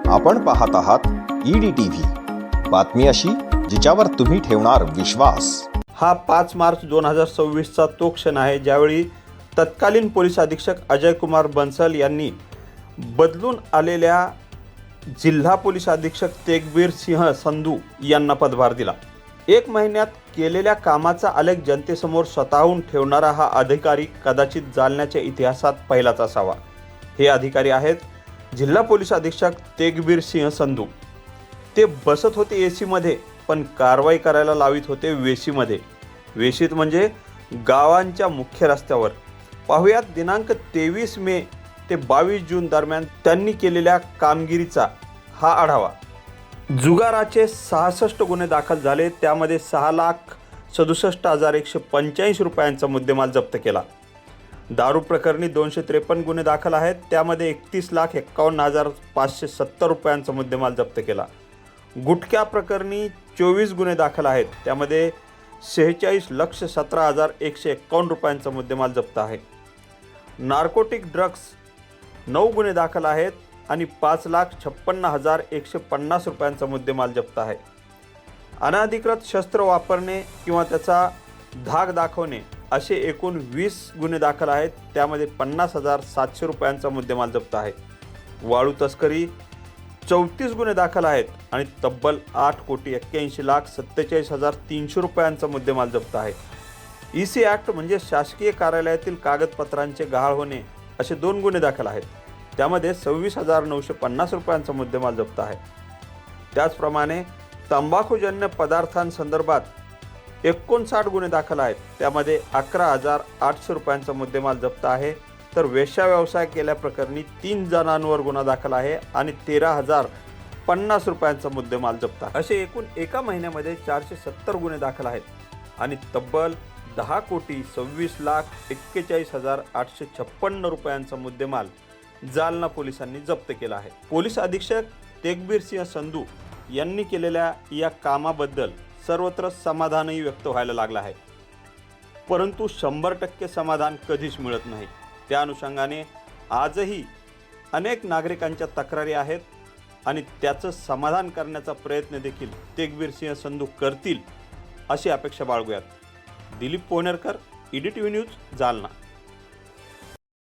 आपण पाहत आहात EDTV, बातमी अशी जिच्यावर तुम्ही ठेवणार विश्वास। हा 5 मार्च 2026चा तो क्षण आहे ज्यावेळी तत्कालीन पोलीस अधीक्षक अजय कुमार बंसल यांनी बदलून आलेल्या जिल्हा पोलीस अधीक्षक तेगबीर सिंह संधू यांना पदभार दिला। 1 महिन्यात केलेल्या कामाचा आलेख जनतेसमोर स्वतःहून ठेवणारा हा अधिकारी कदाचित जालन्याच्या इतिहासात पहिलाच असावा। हे अधिकारी आहेत जिल्हा पोलीस अधीक्षक तेगबीर सिंह संधू। ते बसत होते एसी मध्ये, पण कारवाई करायला लावित होते वेशी मध्ये। वेशीत म्हणजे गावांच्या मुख्य रस्त्यावर। पाहुयात दिनांक 23 मे ते 22 जून दरम्यान त्यांनी केलेल्या कामगिरीचा हा आढावा। जुगाराचे 66 गुन्हे दाखल झाले, त्यामध्ये 6,67,185 रुपयांचा मुद्देमाल जप्त केला। दारू प्रकरणी 253 गुन्हे दाखल आहेत, त्यामध्ये 31,51,570 रुपयांचा मुद्देमाल जप्त केला। गुटख्या प्रकरणी 24 गुन्हे दाखल आहेत, त्यामध्ये 46,17,151 रुपयांचा मुद्देमाल जप्त आहे। नार्कोटिक ड्रग्स 9 गुन्हे दाखल आहेत आणि 5,56,150 रुपयांचा मुद्देमाल जप्त आहे। अनधिकृत शस्त्र वापरणे किंवा त्याचा धाक दाखवणे असे एकूण 20 गुन्हे दाखल आहेत, त्यामध्ये 50,700 रुपयांचा मुद्देमाल जप्त आहे। वाळू तस्करी 34 गुन्हे दाखल आहेत आणि तब्बल 8,81,47,300 रुपयांचा मुद्देमाल जप्त आहे। EC ॲक्ट म्हणजे शासकीय कार्यालयातील कागदपत्रांचे गहाळ होणे असे 2 गुन्हे दाखल आहेत, त्यामध्ये 26,950 रुपयांचा मुद्देमाल जप्त आहे। त्याचप्रमाणे तंबाखूजन्य पदार्थांसंदर्भात 59 गुन्हे दाखल आहेत, त्यामध्ये 11,800 रुपयांचा मुद्देमाल जप्त आहे। तर वेश्या व्यवसाय केल्याप्रकरणी 3 जणांवर गुन्हा दाखल आहे आणि 13,050 रुपयांचा मुद्देमाल जप्त आहे। असे एकूण एका महिन्यामध्ये 470 गुन्हे दाखल आहेत आणि तब्बल 10,26,41,856 रुपयांचा मुद्देमाल जालना पोलिसांनी जप्त केला आहे। पोलीस अधीक्षक तेगबीर सिंह संधू यांनी केलेल्या या कामाबद्दल सर्वत्र समाधानही व्यक्त व्हायला लागलं आहे, परंतु 100% समाधान कधीच मिळत नाही। त्या अनुषंगाने आजही अनेक नागरिकांच्या तक्रारी आहेत आणि त्याचं समाधान करण्याचा प्रयत्न देखील तेगबीर सिंह संधू करतील अशी अपेक्षा बाळगूयात। Dilip Pohnerkar, EDTV news, Jalna.